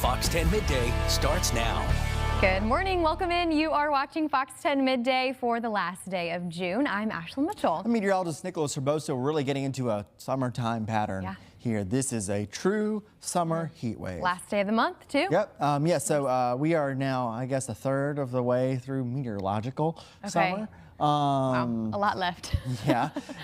Fox 10 Midday starts now. Good morning. Welcome in. You are watching Fox 10 Midday for the last day of June. I'm Ashley Mitchell. I'm meteorologist Nicholas Herboso. We're really getting into a summertime pattern here. This is a true summer heat wave. Last day of the month, too. Yep. So we are now, I guess, a third of the way through meteorological summer. Wow, a lot left.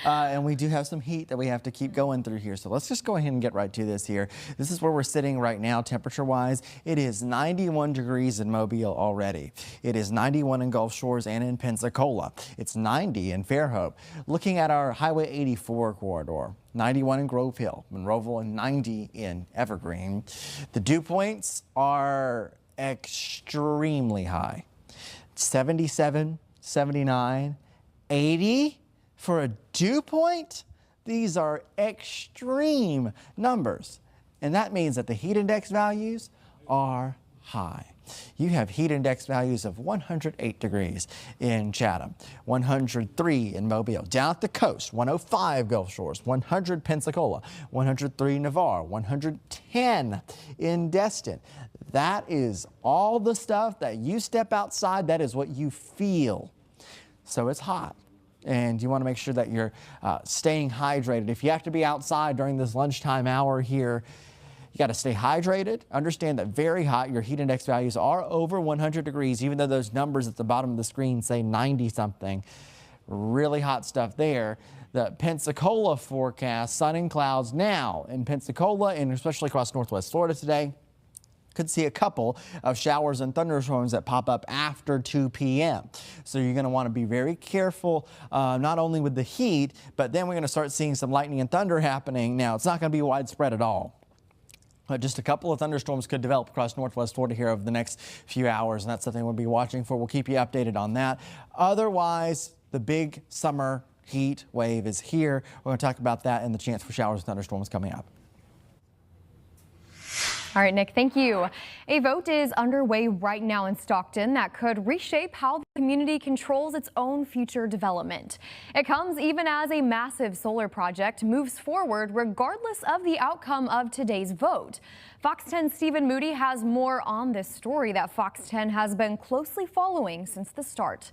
And we do have some heat that we have to keep going through here. So let's just go ahead and get right to this here. This is where we're sitting right now, temperature-wise. It is 91 degrees in Mobile already. It is 91 in Gulf Shores and in Pensacola. It's 90 in Fairhope. Looking at our Highway 84 corridor, 91 in Grove Hill, Monroeville, and 90 in Evergreen. The dew points are extremely high. 77, 79, 80 for a dew point. These are extreme numbers. And that means that the heat index values are high. You have heat index values of 108 degrees in Chatham, 103 in Mobile. Down at the coast, 105 Gulf Shores, 100 Pensacola, 103 Navarre, 110 in Destin. That is all the stuff that you step outside, that is what you feel. So it's hot, and you want to make sure that you're staying hydrated. If you have to be outside during this lunchtime hour here, you got to stay hydrated. Understand that very hot, your heat index values are over 100 degrees, even though those numbers at the bottom of the screen say 90 something. Really hot stuff there. The Pensacola forecast, sun and clouds now in Pensacola and especially across northwest Florida today. Could see a couple of showers and thunderstorms that pop up after 2 p.m. So you're going to want to be very careful, not only with the heat, but then we're going to start seeing some lightning and thunder happening. Now, it's not going to be widespread at all. Just a couple of thunderstorms could develop across northwest Florida here over the next few hours, and that's something we'll be watching for. We'll keep you updated on that. Otherwise, the big summer heat wave is here. We're going to talk about that and the chance for showers and thunderstorms coming up. All right, Nick, thank you. A vote is underway right now in Stockton that could reshape how the community controls its own future development. It comes even as a massive solar project moves forward regardless of the outcome of today's vote. Fox 10's Stephen Moody has more on this story that Fox 10 has been closely following since the start.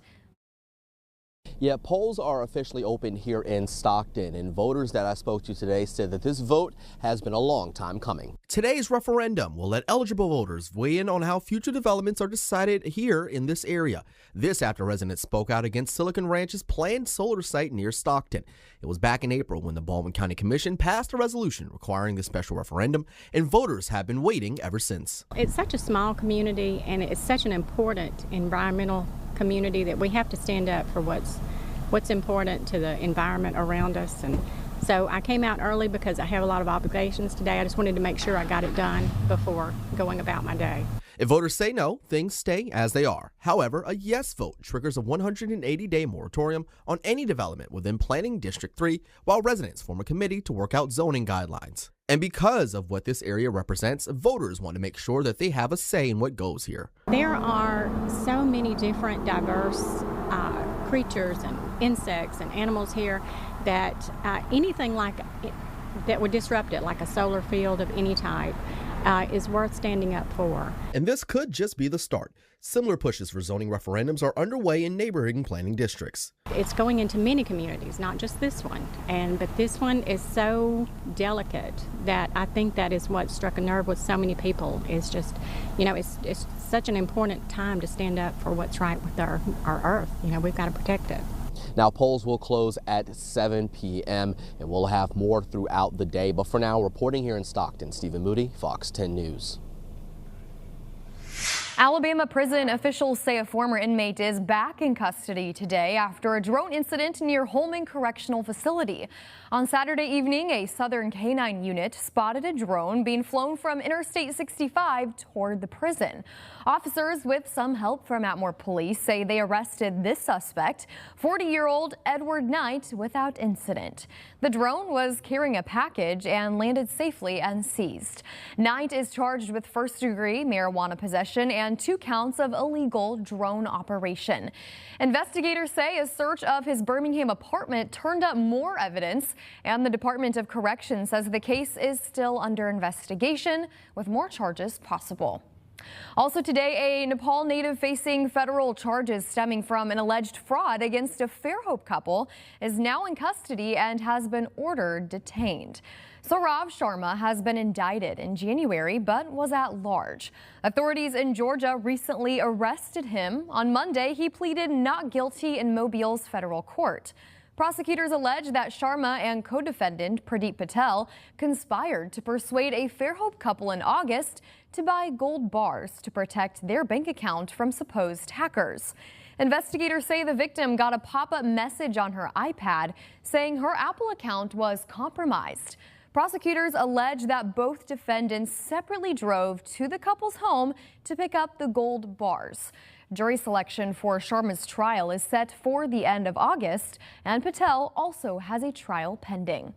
Yeah, polls are officially open here in Stockton, and voters that I spoke to today said that this vote has been a long time coming. Today's referendum will let eligible voters weigh in on how future developments are decided here in this area. This after residents spoke out against Silicon Ranch's planned solar site near Stockton. It was back in April when the Baldwin County Commission passed a resolution requiring the special referendum, and voters have been waiting ever since. It's such a small community, and it's such an important environmental community that we have to stand up for what's important to the environment around us. And so I came out early because I have a lot of obligations today. I just wanted to make sure I got it done before going about my day. If voters say no, things stay as they are. However, a yes vote triggers a 180-day moratorium on any development within Planning District 3, while residents form a committee to work out zoning guidelines. And because of what this area represents, voters want to make sure that they have a say in what goes here. There are so many different diverse creatures and insects and animals here that anything like that would disrupt it, like a solar field of any type, is worth standing up for. And this could just be the start. Similar pushes for zoning referendums are underway in neighboring planning districts. It's going into many communities, not just this one. But this one is so delicate that I think that is what struck a nerve with so many people. Is just, it's such an important time to stand up for what's right with our earth. We've got to protect it. Now, polls will close at 7 p.m. and we'll have more throughout the day. But for now, reporting here in Stockton, Stephen Moody, Fox 10 News. Alabama prison officials say a former inmate is back in custody today after a drone incident near Holman Correctional Facility. On Saturday evening, a Southern Canine unit spotted a drone being flown from Interstate 65 toward the prison. Officers, with some help from Atmore Police, say they arrested this suspect, 40-year-old Edward Knight, without incident. The drone was carrying a package and landed safely unseized. Knight is charged with first-degree marijuana possession and and 2 counts of illegal drone operation. Investigators say a search of his Birmingham apartment turned up more evidence, and the Department of Corrections says the case is still under investigation with more charges possible. Also today, a Nepal native facing federal charges stemming from an alleged fraud against a Fairhope couple is now in custody and has been ordered detained. Saurav Sharma has been indicted in January but was at large. Authorities in Georgia recently arrested him. On Monday, he pleaded not guilty in Mobile's federal court. Prosecutors allege that Sharma and co-defendant Pradeep Patel conspired to persuade a Fairhope couple in August to buy gold bars to protect their bank account from supposed hackers. Investigators say the victim got a pop-up message on her iPad saying her Apple account was compromised. Prosecutors allege that both defendants separately drove to the couple's home to pick up the gold bars. Jury selection for Sharma's trial is set for the end of August, and Patel also has a trial pending.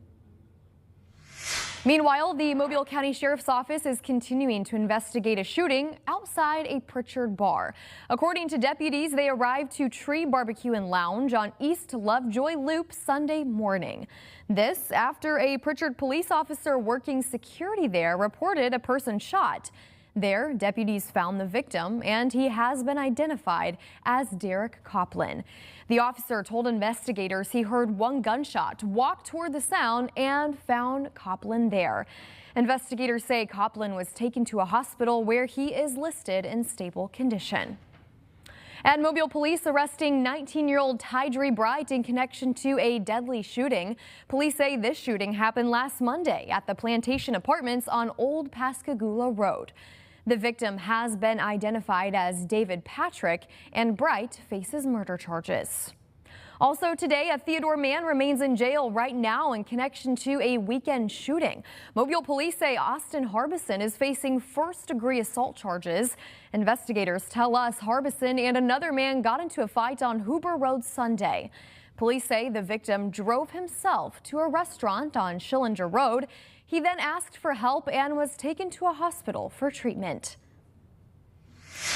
Meanwhile, the Mobile County Sheriff's Office is continuing to investigate a shooting outside a Pritchard bar. According to deputies, they arrived to Tree Barbecue and Lounge on East Lovejoy Loop Sunday morning. This after a Pritchard police officer working security there reported a person shot. There, deputies found the victim, and he has been identified as Derek Coplin. The officer told investigators he heard one gunshot, walked toward the sound, and found Coplin there. Investigators say Coplin was taken to a hospital where he is listed in stable condition. And Mobile police arresting 19-year-old Tydree Bright in connection to a deadly shooting. Police say this shooting happened last Monday at the Plantation Apartments on Old Pascagoula Road. The victim has been identified as David Patrick, and Bright faces murder charges. Also today, a Theodore man remains in jail right now in connection to a weekend shooting. Mobile police say Austin Harbison is facing first-degree assault charges. Investigators tell us Harbison and another man got into a fight on Huber Road Sunday. Police say the victim drove himself to a restaurant on Schillinger Road. He then asked for help and was taken to a hospital for treatment.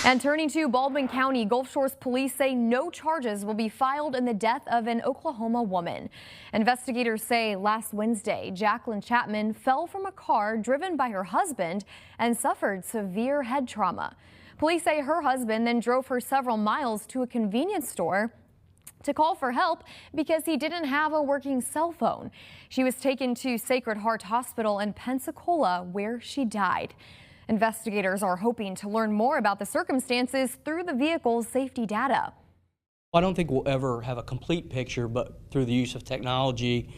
And turning to Baldwin County, Gulf Shores police say no charges will be filed in the death of an Oklahoma woman. Investigators say last Wednesday, Jacqueline Chapman fell from a car driven by her husband and suffered severe head trauma. Police say her husband then drove her several miles to a convenience store to call for help because he didn't have a working cell phone. She was taken to Sacred Heart Hospital in Pensacola, where she died. Investigators are hoping to learn more about the circumstances through the vehicle's safety data. I don't think we'll ever have a complete picture, but through the use of technology,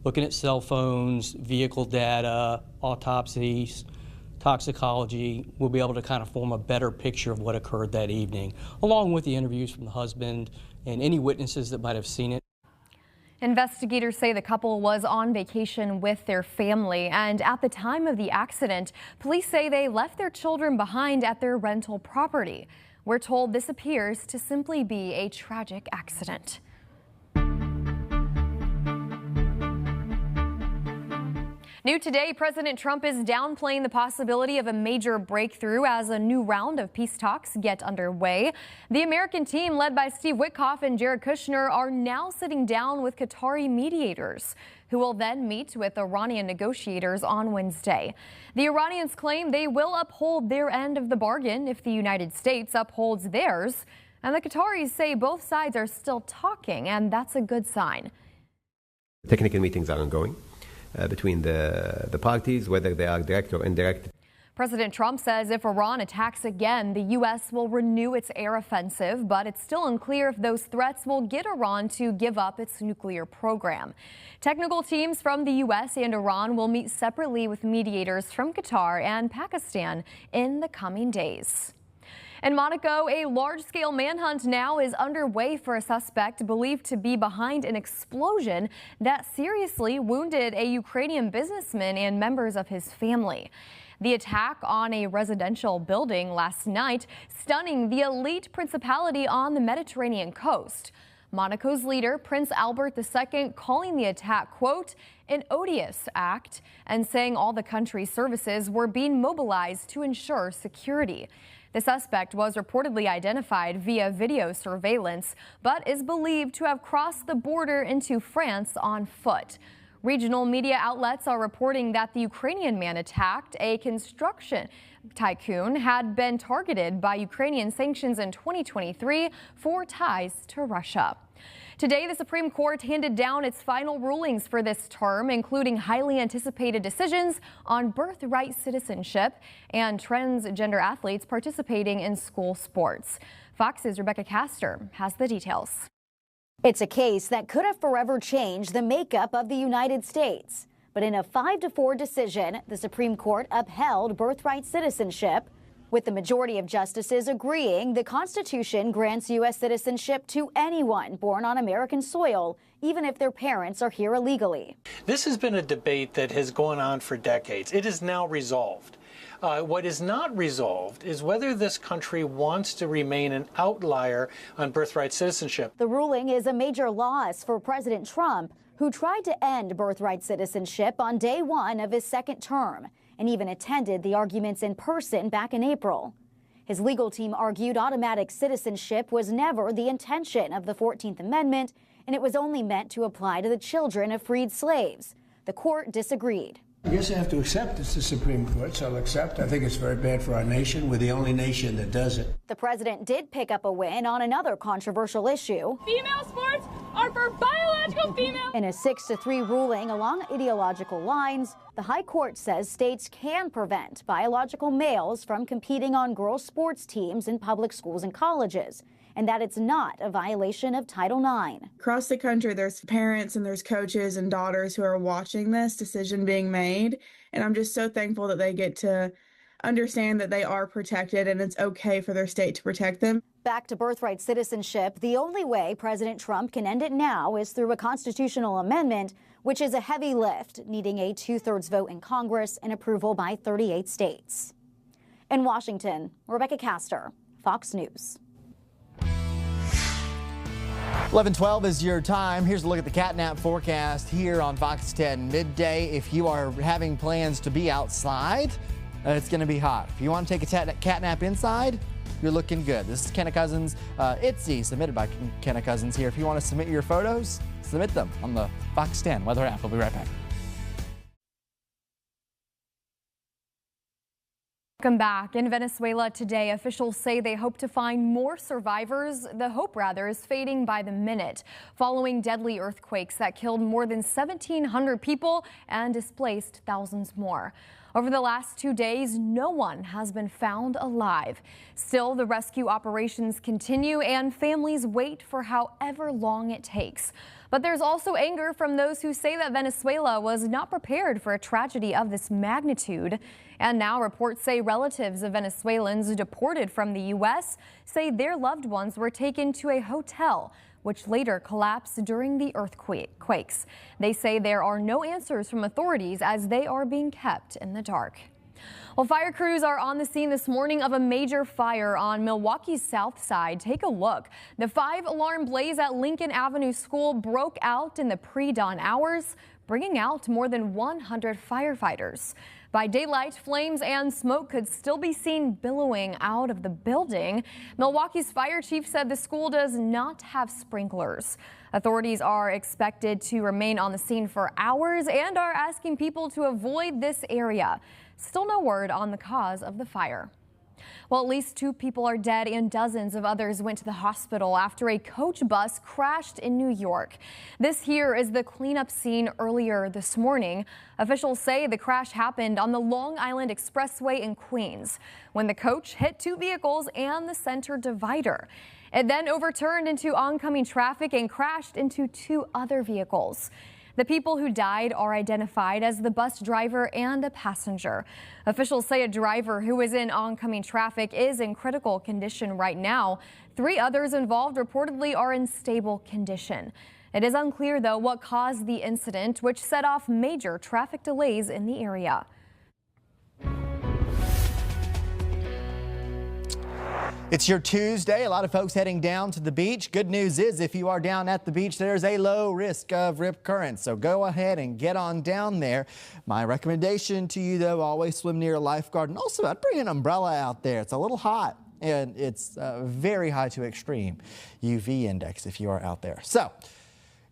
looking at cell phones, vehicle data, autopsies, toxicology, we'll be able to kind of form a better picture of what occurred that evening, along with the interviews from the husband and any witnesses that might have seen it. Investigators say the couple was on vacation with their family, and at the time of the accident, police say they left their children behind at their rental property. We're told this appears to simply be a tragic accident. New today, President Trump is downplaying the possibility of a major breakthrough as a new round of peace talks get underway. The American team, led by Steve Witkoff and Jared Kushner, are now sitting down with Qatari mediators, who will then meet with Iranian negotiators on Wednesday. The Iranians claim they will uphold their end of the bargain if the United States upholds theirs. And the Qataris say both sides are still talking, and that's a good sign. Technical meetings are ongoing between the parties, whether they are direct or indirect. President Trump says if Iran attacks again, the U.S. will renew its air offensive, but it's still unclear if those threats will get Iran to give up its nuclear program. Technical teams from the U.S. and Iran will meet separately with mediators from Qatar and Pakistan in the coming days. In Monaco, a large-scale manhunt now is underway for a suspect believed to be behind an explosion that seriously wounded a Ukrainian businessman and members of his family. The attack on a residential building last night, stunning the elite principality on the Mediterranean coast. Monaco's leader, Prince Albert II, calling the attack, quote, an odious act, and saying all the country's services were being mobilized to ensure security. The suspect was reportedly identified via video surveillance, but is believed to have crossed the border into France on foot. Regional media outlets are reporting that the Ukrainian man attacked a construction tycoon had been targeted by Ukrainian sanctions in 2023 for ties to Russia. Today, the Supreme Court handed down its final rulings for this term, including highly anticipated decisions on birthright citizenship and transgender athletes participating in school sports. Fox's Rebecca Castor has the details. It's a case that could have forever changed the makeup of the United States. But in a 5-4 decision, the Supreme Court upheld birthright citizenship, with the majority of justices agreeing the Constitution grants U.S. citizenship to anyone born on American soil, even if their parents are here illegally. This has been a debate that has gone on for decades. It is now resolved. What is not resolved is whether this country wants to remain an outlier on birthright citizenship. The ruling is a major loss for President Trump, who tried to end birthright citizenship on day one of his second term and even attended the arguments in person back in April. His legal team argued automatic citizenship was never the intention of the 14th Amendment, and it was only meant to apply to the children of freed slaves. The court disagreed. I guess I have to accept it's the Supreme Court, so I'll accept. I think it's very bad for our nation. We're the only nation that does it. The president did pick up a win on another controversial issue. Female sports are for biological females. In a 6-3 ruling along ideological lines, the High Court says states can prevent biological males from competing on girls' sports teams in public schools and colleges, and that it's not a violation of Title IX. Across the country, there's parents and there's coaches and daughters who are watching this decision being made, and I'm just so thankful that they get to understand that they are protected and it's okay for their state to protect them. Back to birthright citizenship, the only way President Trump can end it now is through a constitutional amendment, which is a heavy lift, needing a 2/3 vote in Congress and approval by 38 states. In Washington, Rebecca Castor, Fox News. 11:12 is your time. Here's a look at the catnap forecast here on Fox 10 midday. If you are having plans to be outside, it's going to be hot. If you want to take a catnap inside, you're looking good. This is Kenna Cousins, ITZY, submitted by Kenna Cousins here. If you want to submit your photos, submit them on the Fox 10 weather app. We'll be right back. Welcome back. In Venezuela today, officials say they hope to find more survivors. The hope, rather, is fading by the minute, following deadly earthquakes that killed more than 1,700 people and displaced thousands more. Over the last 2 days, no one has been found alive. Still, the rescue operations continue and families wait for however long it takes. But there's also anger from those who say that Venezuela was not prepared for a tragedy of this magnitude. And now reports say relatives of Venezuelans deported from the U.S. say their loved ones were taken to a hotel, which later collapsed during the earthquakes. They say there are no answers from authorities as they are being kept in the dark. Well, fire crews are on the scene this morning of a major fire on Milwaukee's south side. Take a look. The 5-alarm blaze at Lincoln Avenue School broke out in the pre-dawn hours, bringing out more than 100 firefighters. By daylight, flames and smoke could still be seen billowing out of the building. Milwaukee's fire chief said the school does not have sprinklers. Authorities are expected to remain on the scene for hours and are asking people to avoid this area. Still no word on the cause of the fire. Well, at least 2 people are dead and dozens of others went to the hospital after a coach bus crashed in New York. This here is the cleanup scene earlier this morning. Officials say the crash happened on the Long Island Expressway in Queens when the coach hit 2 vehicles and the center divider. It then overturned into oncoming traffic and crashed into 2 other vehicles. The people who died are identified as the bus driver and a passenger. Officials say a driver who was in oncoming traffic is in critical condition right now. 3 others involved reportedly are in stable condition. It is unclear, though, what caused the incident, which set off major traffic delays in the area. It's your Tuesday. A lot of folks heading down to the beach. Good news is if you are down at the beach, there's a low risk of rip current. So go ahead and get on down there. My recommendation to you, though, always swim near a lifeguard. And also, I'd bring an umbrella out there. It's a little hot and it's very high to extreme UV index if you are out there. So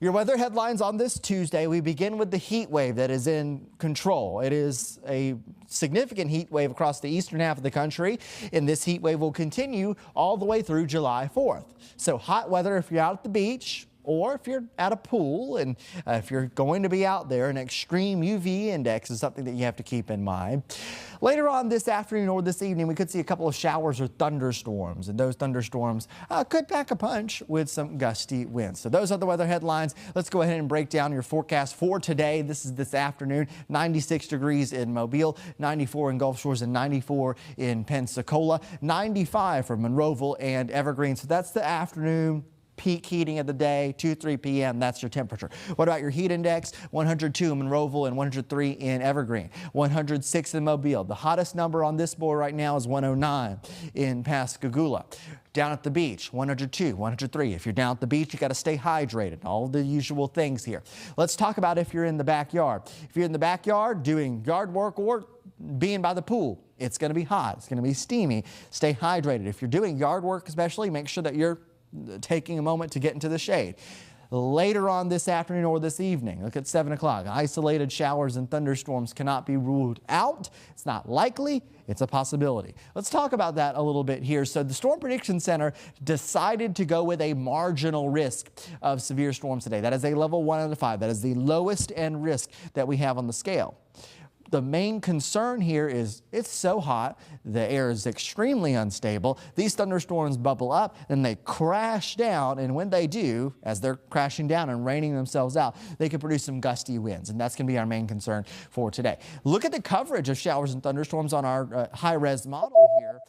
your weather headlines on this Tuesday. We begin with the heat wave that is in control. It is a significant heat wave across the eastern half of the country, and this heat wave will continue all the way through July 4th. So hot weather if you're out at the beach, or if you're at a pool, and if you're going to be out there, an extreme UV index is something that you have to keep in mind. Later on this afternoon or this evening, we could see a couple of showers or thunderstorms, and those thunderstorms could pack a punch with some gusty winds. So those are the weather headlines. Let's go ahead and break down your forecast for today. This is this afternoon. 96 degrees in Mobile, 94 in Gulf Shores, and 94 in Pensacola, 95 for Monroeville and Evergreen. So that's the afternoon. Peak heating of the day, 2-3 p.m. That's your temperature. What about your heat index? 102 in Monroeville and 103 in Evergreen. 106 in Mobile. The hottest number on this board right now is 109 in Pascagoula. Down at the beach, 102, 103. If you're down at the beach, you got to stay hydrated. All the usual things here. Let's talk about if you're in the backyard. If you're in the backyard doing yard work or being by the pool, it's going to be hot. It's going to be steamy. Stay hydrated. If you're doing yard work especially, make sure that you're taking a moment to get into the shade. Later on this afternoon or this evening, look at 7 o'clock. Isolated showers and thunderstorms cannot be ruled out. It's not likely. It's a possibility. Let's talk about that a little bit here. So the Storm Prediction Center decided to go with a marginal risk of severe storms today. That is a level 1 out of 5. That is the lowest end risk that we have on the scale. The main concern here is it's so hot, the air is extremely unstable. These thunderstorms bubble up, then they crash down, and when they do, as they're crashing down and raining themselves out, they can produce some gusty winds, and that's going to be our main concern for today. Look at the coverage of showers and thunderstorms on our high-res model here.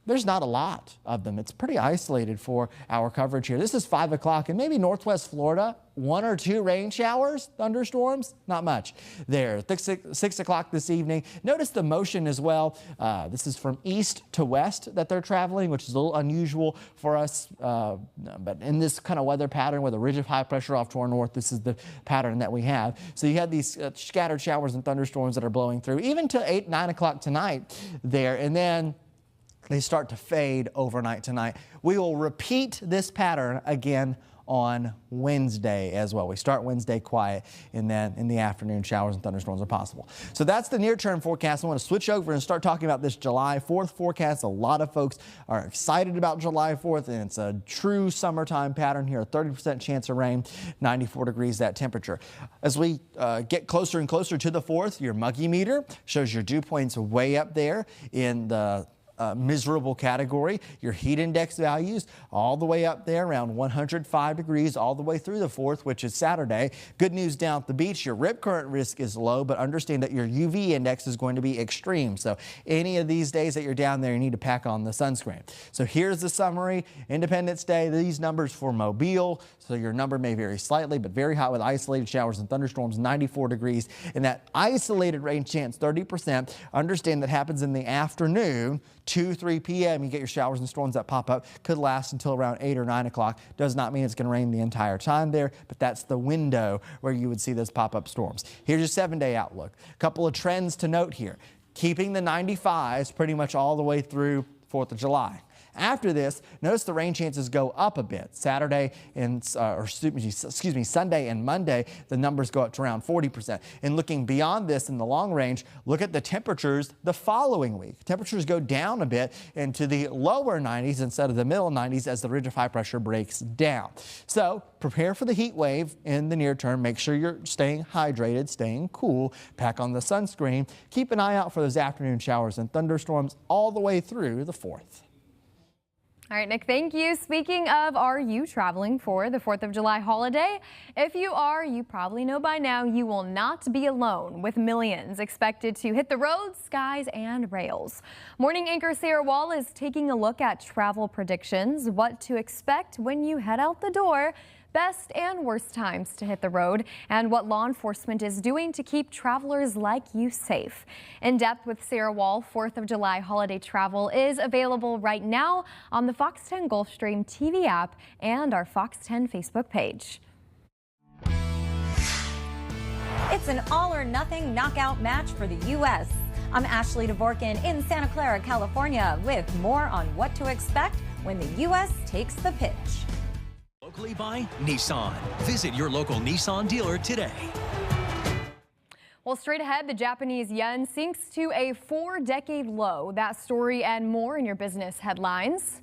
There's not a lot of them. It's pretty isolated for our coverage here. This is 5 o'clock, and maybe Northwest Florida, 1 or 2 rain showers, thunderstorms, not much there. 6 o'clock this evening. Notice the motion as well. This is from east to west that they're traveling, which is a little unusual for us. But in this kind of weather pattern with a ridge of high pressure off to our north, this is the pattern that we have. So you have these scattered showers and thunderstorms that are blowing through, even to 8, 9 o'clock tonight there. And then they start to fade overnight tonight. We will repeat this pattern again on Wednesday as well. We start Wednesday quiet, and then in the afternoon, showers and thunderstorms are possible. So that's the near-term forecast. I want to switch over and start talking about this July 4th forecast. A lot of folks are excited about July 4th, and it's a true summertime pattern here. A 30% chance of rain, 94 degrees that temperature. As we get closer and closer to the 4th, your muggy meter shows your dew points way up there in the miserable category. Your heat index values all the way up there around 105 degrees all the way through the 4th, which is Saturday. Good news down at the beach, your rip current risk is low, but understand that your UV index is going to be extreme. So any of these days that you're down there, you need to pack on the sunscreen. So here's the summary. Independence Day, these numbers for Mobile. So your number may vary slightly, but very hot with isolated showers and thunderstorms, 94 degrees. And that isolated rain chance, 30%. Understand that happens in the afternoon. 2-3 p.m. you get your showers and storms that pop up. Could last until around 8 or 9 o'clock. Does not mean it's going to rain the entire time there, but that's the window where you would see those pop-up storms. Here's your 7-day outlook. A couple of trends to note here. Keeping the 95s pretty much all the way through 4th of July. After this, notice the rain chances go up a bit. Saturday and, Sunday and Monday, the numbers go up to around 40%. And looking beyond this in the long range, look at the temperatures the following week. Temperatures go down a bit into the lower 90s instead of the middle 90s as the ridge of high pressure breaks down. So prepare for the heat wave in the near term. Make sure you're staying hydrated, staying cool. Pack on the sunscreen. Keep an eye out for those afternoon showers and thunderstorms all the way through the 4th. All right, Nick, thank you. Speaking of, are you traveling for the 4th of July holiday? If you are, you probably know by now you will not be alone, with millions expected to hit the roads, skies, and rails. Morning anchor Sarah Wall is taking a look at travel predictions, what to expect when you head out the door. best and worst times to hit the road, and what law enforcement is doing to keep travelers like you safe. In Depth with Sarah Wall, 4th of July holiday travel is available right now on the Fox 10 Gulfstream TV app and our Fox 10 Facebook page. It's an all-or-nothing knockout match for the U.S. I'm Ashley Dvorkin in Santa Clara, California, with more on what to expect when the U.S. takes the pitch. Locally by Nissan. Visit your local Nissan dealer today. Well, straight ahead, the Japanese yen sinks to a 4-decade low. That story and more in your business headlines.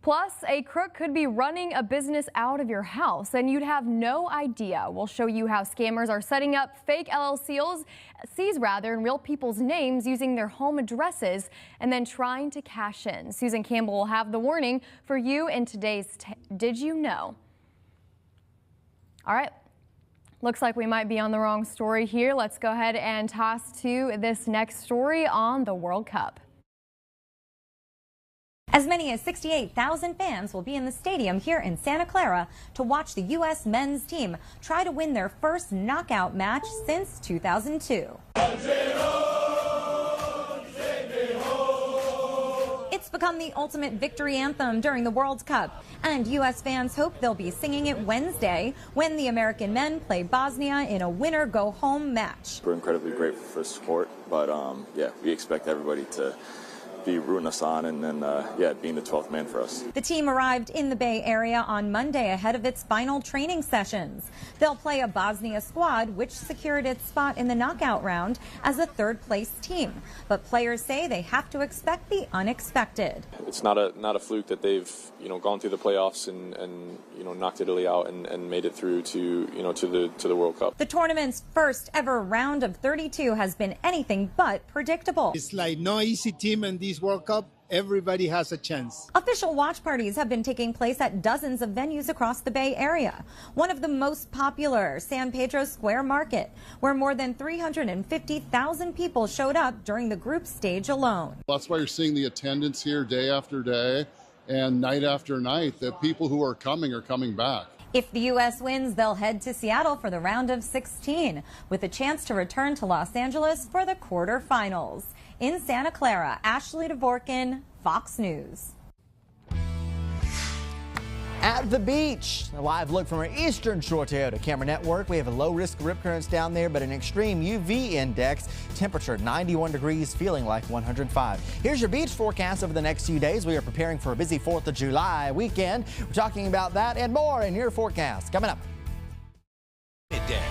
Plus, a crook could be running a business out of your house and you'd have no idea. We'll show you how scammers are setting up fake LLCs in real people's names using their home addresses and then trying to cash in. Susan Campbell will have the warning for you in today's Did You Know? All right. Looks like we might be on the wrong story here. Let's go ahead and toss to this next story on the World Cup. As many as 68,000 fans will be in the stadium here in Santa Clara to watch the U.S. men's team try to win their first knockout match since 2002. It's become the ultimate victory anthem during the World Cup, and U.S. fans hope they'll be singing it Wednesday when the American men play Bosnia in a winner-go-home match. We're incredibly grateful for the support, but yeah, we expect everybody to be rooting us on and then, being the 12th man for us. The team arrived in the Bay Area on Monday ahead of its final training sessions. They'll play a Bosnia squad, which secured its spot in the knockout round as a third-place team. But players say they have to expect the unexpected. It's not a fluke that they've, gone through the playoffs and knocked Italy out and made it through to the World Cup. The tournament's first ever round of 32 has been anything but predictable. It's like no easy team in this World Cup. Everybody has a chance. Official watch parties have been taking place at dozens of venues across the Bay Area. One of the most popular, San Pedro Square Market, where more than 350,000 people showed up during the group stage alone. That's why you're seeing the attendance here day after day and night after night. The people who are coming back. If the U.S. wins, they'll head to Seattle for the round of 16, with a chance to return to Los Angeles for the quarterfinals. In Santa Clara, Ashley Dvorkin, Fox News. At the beach, a live look from our Eastern Shore Toyota camera network. We have a low risk of rip currents down there, but an extreme UV index. Temperature 91 degrees, feeling like 105. Here's your beach forecast over the next few days. We are preparing for a busy 4th of July weekend. We're talking about that and more in your forecast coming up. Midday.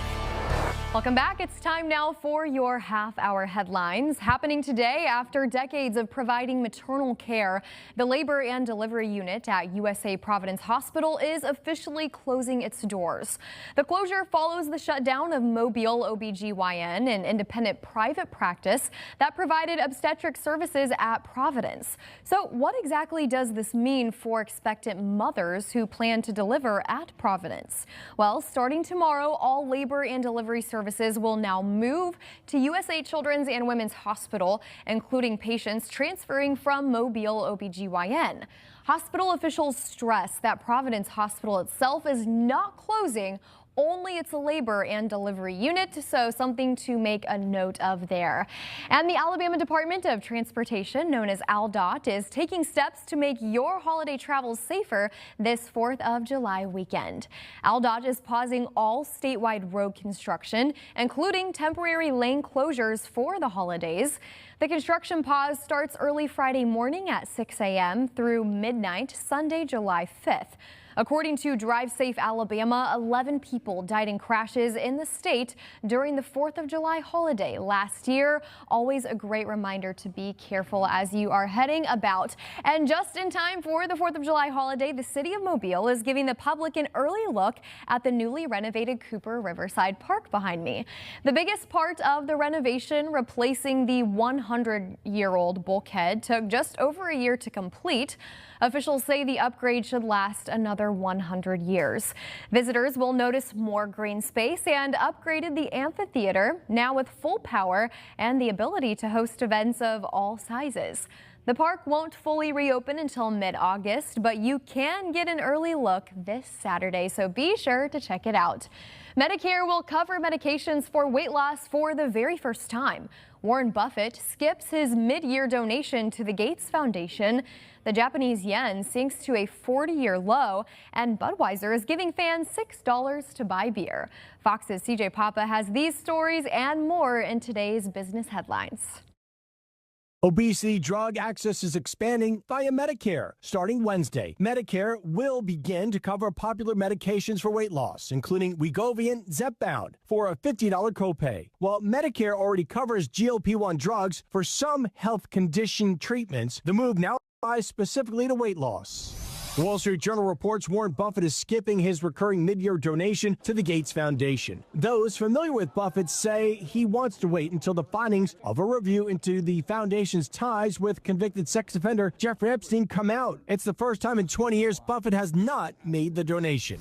Welcome back. It's time now for your half-hour headlines. Happening today after decades of providing maternal care, the labor and delivery unit at USA Providence Hospital is officially closing its doors. The closure follows the shutdown of Mobile OBGYN, an independent private practice that provided obstetric services at Providence. So what exactly does this mean for expectant mothers who plan to deliver at Providence? Well, starting tomorrow, all labor and delivery services will now move to USA Children's and Women's Hospital, including patients transferring from Mobile OBGYN. Hospital officials stress that Providence Hospital itself is not closing, only its labor and delivery unit, so something to make a note of there. And the Alabama Department of Transportation, known as ALDOT, is taking steps to make your holiday travels safer this 4th of July weekend. ALDOT is pausing all statewide road construction, including temporary lane closures for the holidays. The construction pause starts early Friday morning at 6 a.m. through midnight Sunday, July 5th. According to Drive Safe Alabama, 11 people died in crashes in the state during the 4th of July holiday last year. Always a great reminder to be careful as you are heading about. And just in time for the 4th of July holiday, the city of Mobile is giving the public an early look at the newly renovated Cooper Riverside Park behind me. The biggest part of the renovation, replacing the 100-year-old bulkhead, took just over a year to complete. Officials say the upgrade should last another 100 years. Visitors will notice more green space and upgraded the amphitheater, now with full power and the ability to host events of all sizes. The park won't fully reopen until mid-August, but you can get an early look this Saturday, so be sure to check it out. Medicare will cover medications for weight loss for the very first time. Warren Buffett skips his mid-year donation to the Gates Foundation. The Japanese yen sinks to a 40-year low, and Budweiser is giving fans $6 to buy beer. Fox's CJ Papa has these stories and more in today's business headlines. Obesity drug access is expanding via Medicare. Starting Wednesday, Medicare will begin to cover popular medications for weight loss, including Wegovy and Zepbound, for a $50 copay. While Medicare already covers GLP-1 drugs for some health condition treatments, the move now applies specifically to weight loss. The Wall Street Journal reports Warren Buffett is skipping his recurring mid-year donation to the Gates Foundation. Those familiar with Buffett say he wants to wait until the findings of a review into the foundation's ties with convicted sex offender Jeffrey Epstein come out. It's the first time in 20 years Buffett has not made the donation.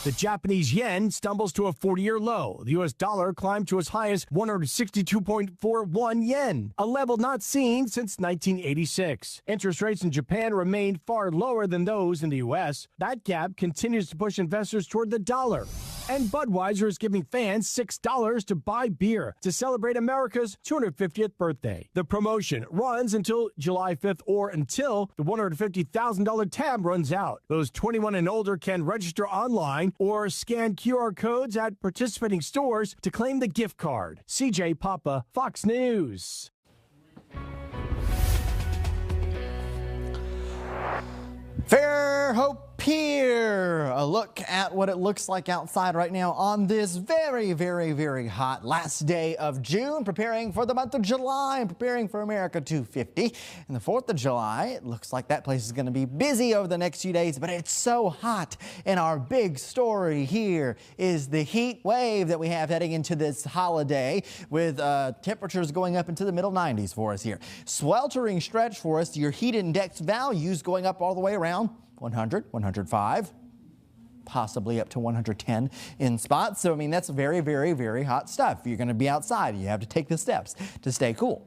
The Japanese yen stumbles to a 40-year low. The U.S. dollar climbed to as high as 162.41 yen, a level not seen since 1986. Interest rates in Japan remain far lower than those in the U.S. That gap continues to push investors toward the dollar. And Budweiser is giving fans $6 to buy beer to celebrate America's 250th birthday. The promotion runs until July 5th or until the $150,000 tab runs out. Those 21 and older can register online or scan QR codes at participating stores to claim the gift card. CJ Papa, Fox News. Fairhope Pier. A look at what it looks like outside right now on this very, very, very hot last day of June, preparing for the month of July and preparing for America 250. And the 4th of July, it looks like that place is going to be busy over the next few days, but it's so hot. And our big story here is the heat wave that we have heading into this holiday, with temperatures going up into the middle 90s for us here. Sweltering stretch for us. Your heat index values going up all the way around 100, 105, possibly up to 110 in spots. So, I mean, that's very, very, very hot stuff. You're going to be outside. You have to take the steps to stay cool.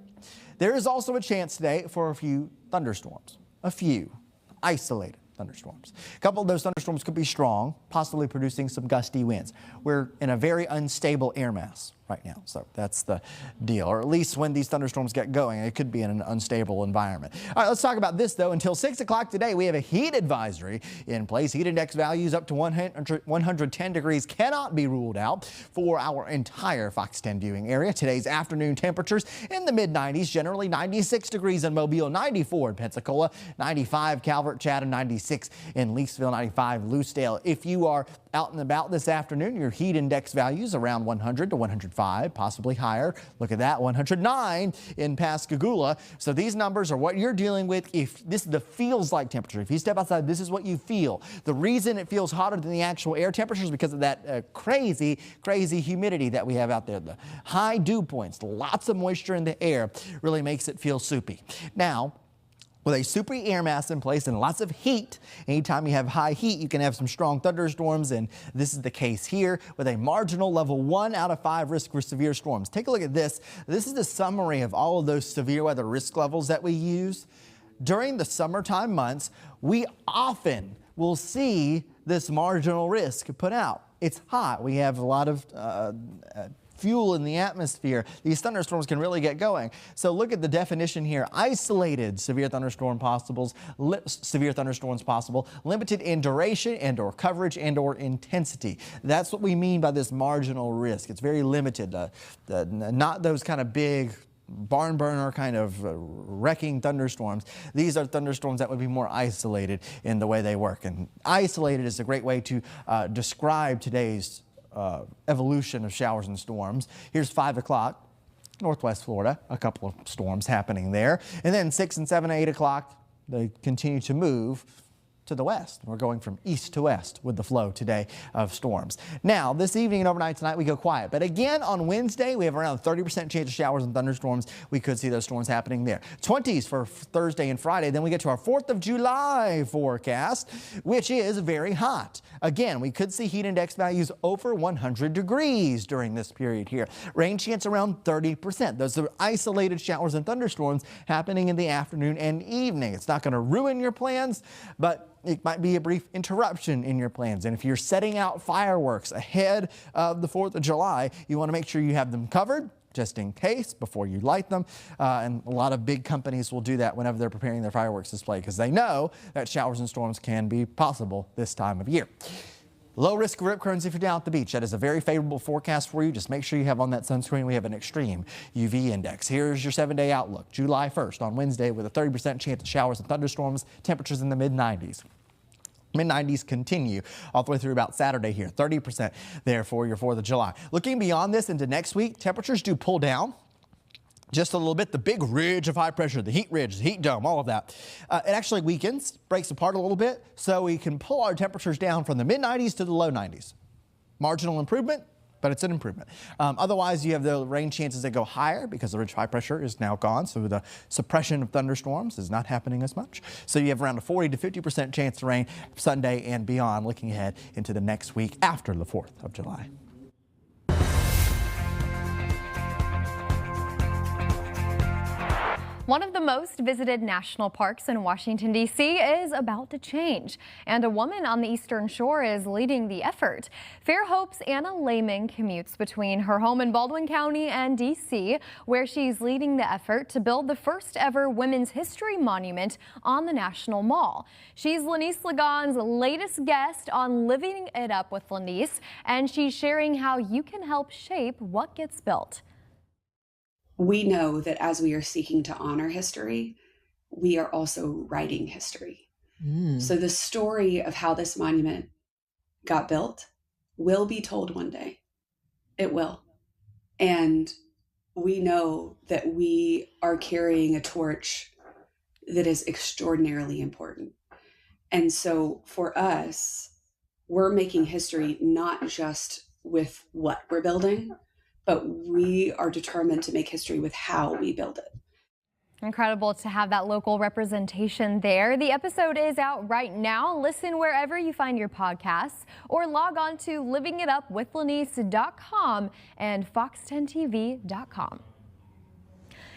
There is also a chance today for a few thunderstorms, a few isolated thunderstorms. A couple of those thunderstorms could be strong, possibly producing some gusty winds. We're in a very unstable air mass right now, so that's the deal. Or at least when these thunderstorms get going, it could be in an unstable environment. All right, let's talk about this though. Until 6 o'clock today, we have a heat advisory in place. Heat index values up to 110 degrees cannot be ruled out for our entire Fox 10 viewing area. Today's afternoon temperatures in the mid-90s, generally 96 degrees in Mobile, 94 in Pensacola, 95 Calvert, Chatham, 96 in Leesville, 95 Lucedale. If you are out and about this afternoon, your heat index values around 100 to 105, possibly higher. Look at that, 109 in Pascagoula. So these numbers are what you're dealing with. If this is the feels like temperature, if you step outside, this is what you feel. The reason it feels hotter than the actual air temperature is because of that crazy humidity that we have out there. The high dew points, lots of moisture in the air really makes it feel soupy. Now, with a soupy air mass in place and lots of heat, anytime you have high heat, you can have some strong thunderstorms, and this is the case here with a marginal level 1 out of 5 risk for severe storms. Take a look at this. This is the summary of all of those severe weather risk levels that we use. During the summertime months, we often will see this marginal risk put out. It's hot. We have a lot of fuel in the atmosphere. These thunderstorms can really get going. So look at the definition here. Isolated severe thunderstorms possible, limited in duration and or coverage and or intensity. That's what we mean by this marginal risk. It's very limited, not those kind of big barn burner kind of wrecking thunderstorms. These are thunderstorms that would be more isolated in the way they work. And isolated is a great way to describe today's evolution of showers and storms. Here's 5 o'clock, Northwest Florida, a couple of storms happening there. And then 6 and 7, 8 o'clock, they continue to move to the west. We're going from east to west with the flow today of storms. Now, this evening and overnight tonight, we go quiet. But again, on Wednesday, we have around 30% chance of showers and thunderstorms. We could see those storms happening there. 20s for Thursday and Friday. Then we get to our 4th of July forecast, which is very hot. Again, we could see heat index values over 100 degrees during this period here. Rain chance around 30%. Those are isolated showers and thunderstorms happening in the afternoon and evening. It's not going to ruin your plans, but it might be a brief interruption in your plans. And if you're setting out fireworks ahead of the 4th of July, you want to make sure you have them covered just in case before you light them. And a lot of big companies will do that whenever they're preparing their fireworks display because they know that showers and storms can be possible this time of year. Low risk of rip currents if you're down at the beach. That is a very favorable forecast for you. Just make sure you have on that sunscreen. We have an extreme UV index. Here's your 7-day outlook. July 1st on Wednesday with a 30% chance of showers and thunderstorms. Temperatures in the mid-90s. Mid-90s continue all the way through about Saturday here. 30% there for your 4th of July. Looking beyond this into next week, temperatures do pull down just a little bit. The big ridge of high pressure, the heat ridge, the heat dome, all of that. It actually weakens, breaks apart a little bit, so we can pull our temperatures down from the mid-90s to the low 90s. Marginal improvement, but it's an improvement. Otherwise, you have the rain chances that go higher because the ridge of high pressure is now gone, so the suppression of thunderstorms is not happening as much. So you have around a 40 to 50% chance of rain Sunday and beyond, looking ahead into the next week after the 4th of July. One of the most visited national parks in Washington, D.C. is about to change, and a woman on the Eastern Shore is leading the effort. Fairhope's Anna Lehman commutes between her home in Baldwin County and D.C., where she's leading the effort to build the first ever Women's History Monument on the National Mall. She's Lanice Ligon's latest guest on Living It Up with Lanice, and she's sharing how you can help shape what gets built. We know that as we are seeking to honor history, we are also writing history. So the story of how this monument got built will be told one day. It will. And we know that we are carrying a torch that is extraordinarily important. And so for us, we're making history not just with what we're building, but we are determined to make history with how we build it. Incredible to have that local representation there. The episode is out right now. Listen wherever you find your podcasts or log on to livingitupwithlanice.com and fox10tv.com.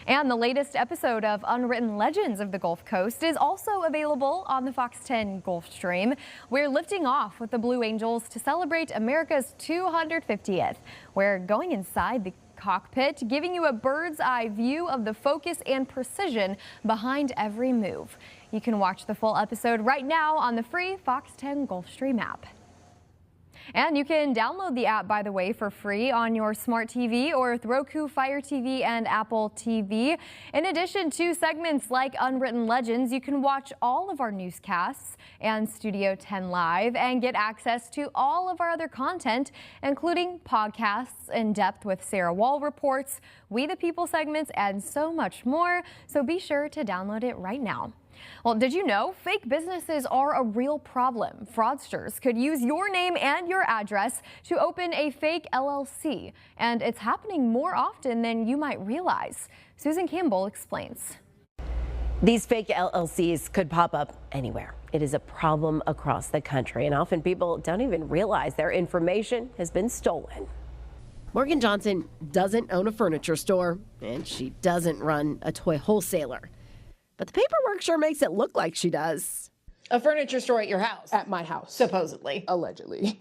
And the latest episode of Unwritten Legends of the Gulf Coast is also available on the Fox 10 Gulf Stream. We're lifting off with the Blue Angels to celebrate America's 250th. We're going inside the cockpit, giving you a bird's eye view of the focus and precision behind every move. You can watch the full episode right now on the free Fox 10 Gulf Stream app. And you can download the app, by the way, for free on your smart TV or with Roku, Fire TV, and Apple TV. In addition to segments like Unwritten Legends, you can watch all of our newscasts and Studio 10 Live and get access to all of our other content, including podcasts in depth with Sarah Wall reports, We the People segments, and so much more. So be sure to download it right now. Well, did you know fake businesses are a real problem? Fraudsters could use your name and your address to open a fake LLC, and it's happening more often than you might realize. Susan Campbell explains. These fake LLCs could pop up anywhere. It is a problem across the country, and often people don't even realize their information has been stolen. Morgan Johnson doesn't own a furniture store, and she doesn't run a toy wholesaler. But the paperwork sure makes it look like she does. A furniture store at your house? At my house. Supposedly. Allegedly.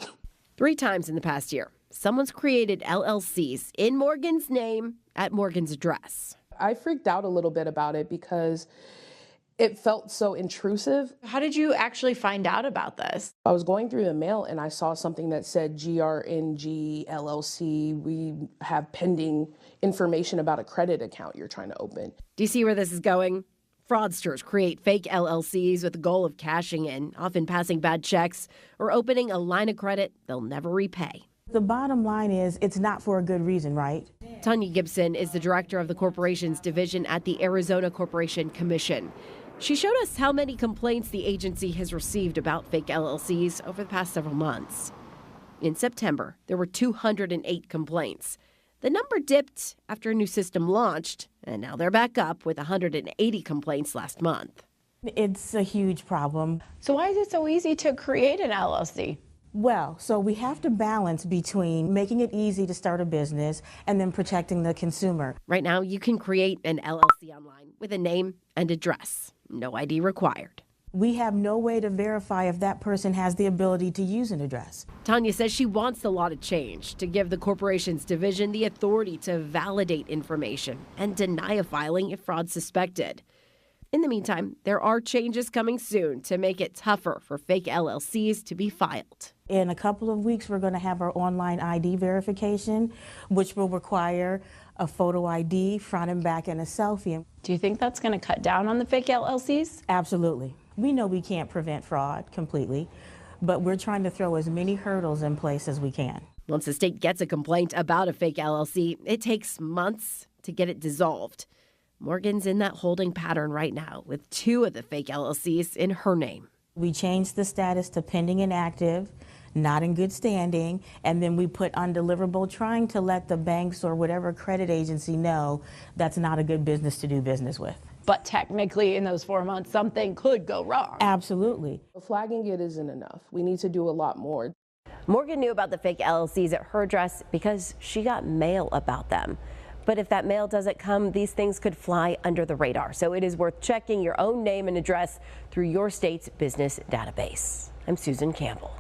3 times in the past year, someone's created LLCs in Morgan's name at Morgan's address. I freaked out a little bit about it because it felt so intrusive. How did you actually find out about this? I was going through the mail and I saw something that said GRNG LLC. We have pending information about a credit account you're trying to open. Do you see where this is going? Fraudsters create fake LLCs with the goal of cashing in, often passing bad checks or opening a line of credit they'll never repay. The bottom line is it's not for a good reason, right? Tanya Gibson is the director of the corporation's division at the Arizona Corporation Commission. She showed us how many complaints the agency has received about fake LLCs over the past several months. In September, there were 208 complaints. The number dipped after a new system launched, and now they're back up with 180 complaints last month. It's a huge problem. So why is it so easy to create an LLC? Well, so we have to balance between making it easy to start a business and then protecting the consumer. Right now, you can create an LLC online with a name and address. No ID required. We have no way to verify if that person has the ability to use an address. Tanya says she wants the law to change to give the corporation's division the authority to validate information and deny a filing if fraud's suspected. In the meantime, there are changes coming soon to make it tougher for fake LLCs to be filed. In a couple of weeks, we're going to have our online ID verification, which will require a photo ID, front and back, and a selfie. Do you think that's going to cut down on the fake LLCs? Absolutely. We know we can't prevent fraud completely, but we're trying to throw as many hurdles in place as we can. Once the state gets a complaint about a fake LLC, it takes months to get it dissolved. Morgan's in that holding pattern right now with 2 of the fake LLCs in her name. We changed the status to pending and active, not in good standing, and then we put undeliverable, trying to let the banks or whatever credit agency know that's not a good business to do business with. But technically, in those 4 months, something could go wrong. Absolutely. Flagging it isn't enough. We need to do a lot more. Morgan knew about the fake LLCs at her address because she got mail about them. But if that mail doesn't come, these things could fly under the radar. So it is worth checking your own name and address through your state's business database. I'm Susan Campbell.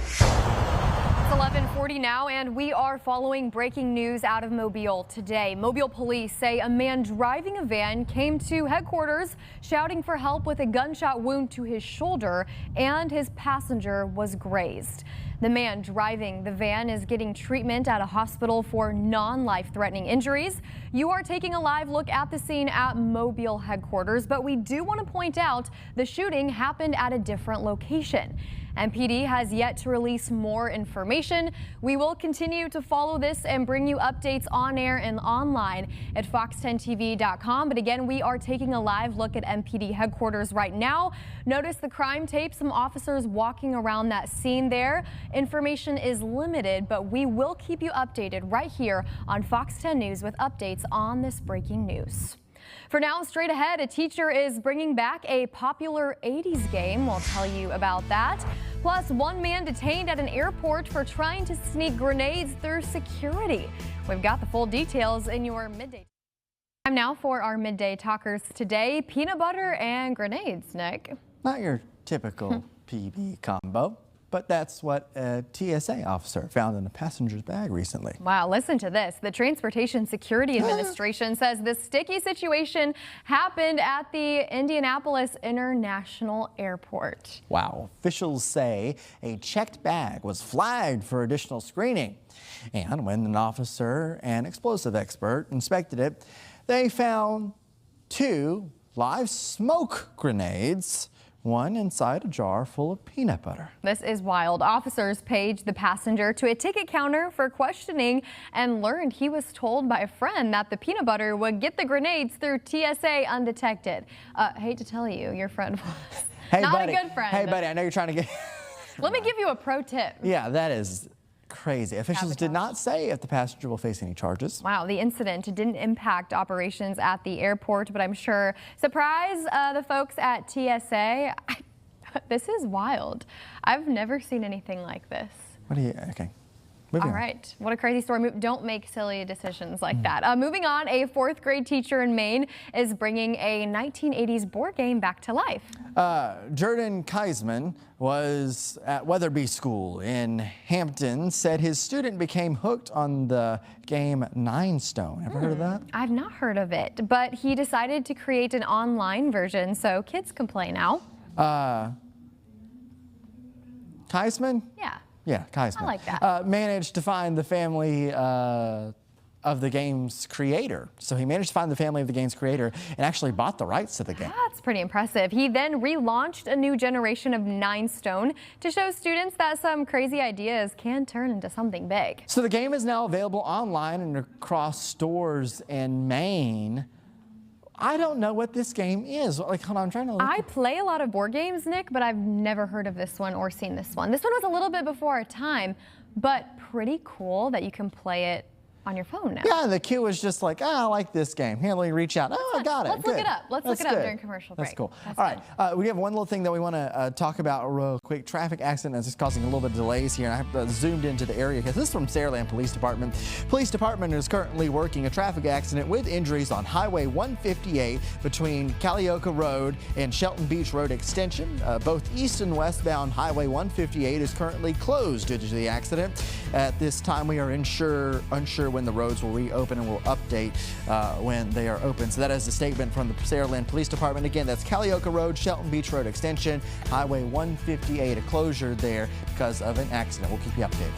It's 11:40 now, and we are following breaking news out of Mobile today. Mobile police say a man driving a van came to headquarters shouting for help with a gunshot wound to his shoulder, and his passenger was grazed. The man driving the van is getting treatment at a hospital for non-life-threatening injuries. You are taking a live look at the scene at Mobile headquarters, but we do want to point out the shooting happened at a different location. MPD has yet to release more information. We will continue to follow this and bring you updates on air and online at fox10tv.com. But again, we are taking a live look at MPD headquarters right now. Notice the crime tape, some officers walking around that scene there. Information is limited, but we will keep you updated right here on Fox 10 News with updates on this breaking news. For now, straight ahead, a teacher is bringing back a popular 80s game. We'll tell you about that. Plus, one man detained at an airport for trying to sneak grenades through security. We've got the full details in your midday. Time now for our midday talkers today. Peanut butter and grenades, Nick. Not your typical PB combo, but that's what a TSA officer found in a passenger's bag recently. Wow, listen to this. The Transportation Security Administration says this sticky situation happened at the Indianapolis International Airport. Wow, officials say a checked bag was flagged for additional screening. And when an officer and explosive expert inspected it, they found 2 live smoke grenades, one inside a jar full of peanut butter. This is wild. Officers paged the passenger to a ticket counter for questioning and learned he was told by a friend that the peanut butter would get the grenades through TSA undetected. Hate to tell you, your friend was not a good friend. Hey, buddy, I know you're trying to get... Let me give you a pro tip. Yeah, that is crazy. Officials did not say if the passenger will face any charges. Wow, the incident didn't impact operations at the airport, but I'm sure surprise the folks at TSA. This is wild. I've never seen anything like this. What do you, okay. All right, what a crazy story. Don't make silly decisions like that. Moving on, a 4th grade teacher in Maine is bringing a 1980s board game back to life. Jordan Keisman was at Weatherby School in Hampton, said his student became hooked on the game Nine Stone. Ever heard of that? I've not heard of it, but he decided to create an online version so kids can play now. Keisman? Yeah. Yeah, Keisman. I like that. Managed to find the family of the game's creator. So he managed to find the family of the game's creator and actually bought the rights to the game. That's pretty impressive. He then relaunched a new generation of Nine Stone to show students that some crazy ideas can turn into something big. So the game is now available online and across stores in Maine. I don't know what this game is. Like, hold on, I'm trying to look. I play a lot of board games, Nick, but I've never heard of this one or seen this one. This one was a little bit before our time, but pretty cool that you can play it on your phone now. Yeah, and the cue was just like, I like this game. Here, let me reach out. Oh, I got it. Let's look it up. Let's look it up during commercial break. That's cool. All right, we have one little thing that we want to talk about real quick. Traffic accident is just causing a little bit of delays here, and I have zoomed into the area because this is from Saraland Police Department. Police Department is currently working a traffic accident with injuries on Highway 158 between Calioka Road and Shelton Beach Road Extension. Both east and westbound Highway 158 is currently closed due to the accident. At this time, we are unsure when the roads will reopen, and we'll update when they are open. So that is a statement from the Saraland Police Department. Again, that's Calioka Road, Shelton Beach Road Extension, Highway 158, a closure there because of an accident. We'll keep you updated.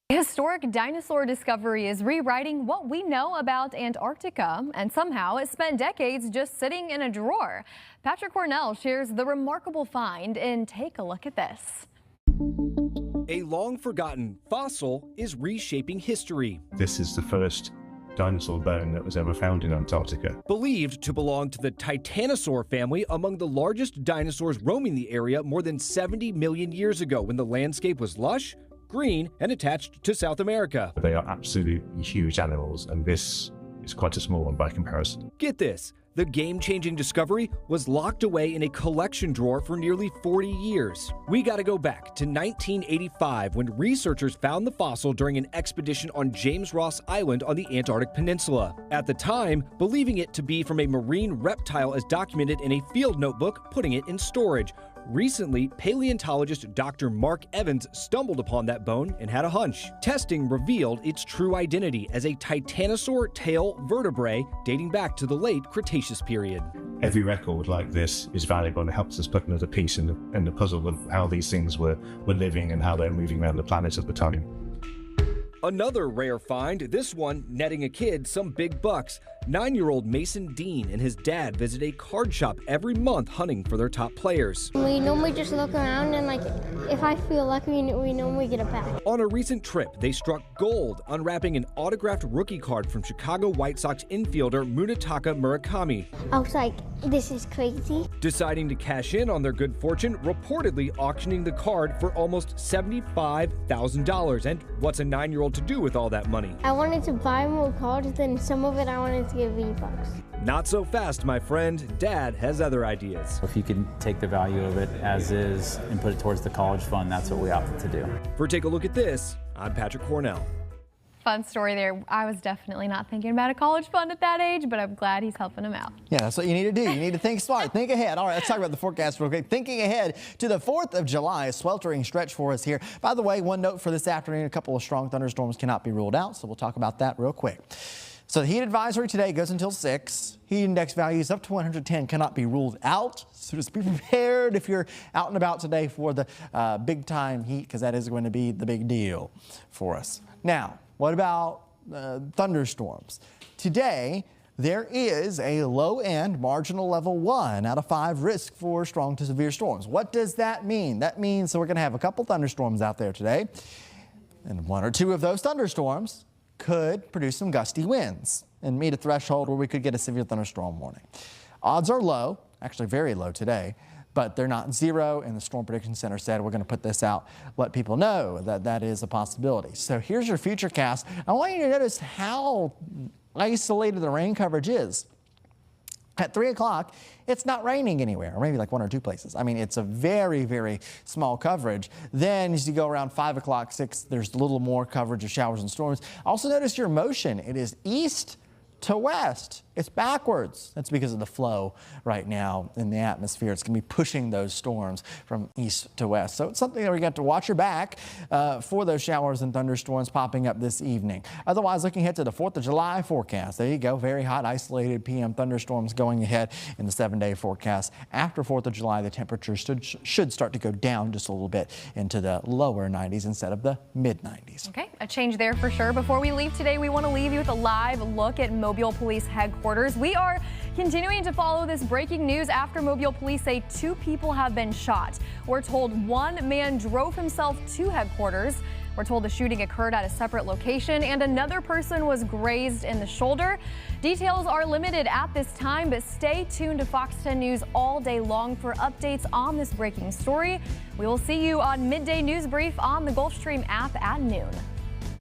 Historic dinosaur discovery is rewriting what we know about Antarctica, and somehow it spent decades just sitting in a drawer. Patrick Cornell shares the remarkable find, and take a look at this. A long-forgotten fossil is reshaping history. This is the first dinosaur bone that was ever found in Antarctica. Believed to belong to the Titanosaur family, among the largest dinosaurs roaming the area more than 70 million years ago when the landscape was lush, green, and attached to South America. They are absolutely huge animals, and this is quite a small one by comparison. Get this, the game-changing discovery was locked away in a collection drawer for nearly 40 years. We gotta go back to 1985 when researchers found the fossil during an expedition on James Ross Island on the Antarctic Peninsula. At the time, believing it to be from a marine reptile as documented in a field notebook, putting it in storage. Recently, paleontologist Dr. Mark Evans stumbled upon that bone and had a hunch. Testing revealed its true identity as a titanosaur tail vertebrae dating back to the late Cretaceous period. Every record like this is valuable and helps us put another piece in the puzzle of how these things were living and how they're moving around the planet at the time. Another rare find, this one netting a kid some big bucks. 9-year-old Mason Dean and his dad visit a card shop every month hunting for their top players. We normally just look around and if I feel lucky, we normally get it back. On a recent trip, they struck gold, unwrapping an autographed rookie card from Chicago White Sox infielder Munetaka Murakami. I was like, this is crazy. Deciding to cash in on their good fortune, reportedly auctioning the card for almost $75,000. And what's a 9-year-old to do with all that money? I wanted to buy more cards, then some of it I wanted to give V-Bucks. Not so fast, my friend. Dad has other ideas. If you can take the value of it as is and put it towards the college fund, that's what we opted to do. For Take a Look at This, I'm Patrick Cornell. Fun story there. I was definitely not thinking about a college fund at that age, but I'm glad he's helping him out. Yeah, that's what you need to do. You need to think smart, think ahead. All right, let's talk about the forecast real quick. Thinking ahead to the 4th of July, a sweltering stretch for us here. By the way, one note for this afternoon, a couple of strong thunderstorms cannot be ruled out, so we'll talk about that real quick. So the heat advisory today goes until 6. Heat index values up to 110 cannot be ruled out. So just be prepared if you're out and about today for the big time heat, because that is going to be the big deal for us. Now, what about thunderstorms? Today, there is a low-end marginal level 1 out of 5 risk for strong to severe storms. What does that mean? That means we're going to have a couple thunderstorms out there today, and 1 or 2 of those thunderstorms could produce some gusty winds and meet a threshold where we could get a severe thunderstorm warning. Odds are low, actually very low today, but they're not 0, and the Storm Prediction Center said we're going to put this out, let people know that that is a possibility. So here's your future cast. I want you to notice how isolated the rain coverage is. At 3 o'clock, it's not raining anywhere, or maybe like 1 or 2 places. I mean, it's a very, very small coverage. Then as you go around 5 o'clock, 6, there's a little more coverage of showers and storms. Also notice your motion. It is east to west. It's backwards. That's because of the flow right now in the atmosphere. It's going to be pushing those storms from east to west. So it's something that we got to watch your back for those showers and thunderstorms popping up this evening. Otherwise, looking ahead to the 4th of July forecast. There you go. Very hot, isolated PM thunderstorms going ahead in the 7-day forecast. After 4th of July, the temperatures should start to go down just a little bit into the lower 90s instead of the mid-90s. Okay, a change there for sure. Before we leave today, we want to leave you with a live look at Mobile Police Headquarters. We are continuing to follow this breaking news after Mobile Police say 2 people have been shot. We're told 1 man drove himself to headquarters. We're told the shooting occurred at a separate location and another person was grazed in the shoulder. Details are limited at this time, but stay tuned to Fox 10 News all day long for updates on this breaking story. We will see you on Midday News Brief on the Gulfstream app at noon.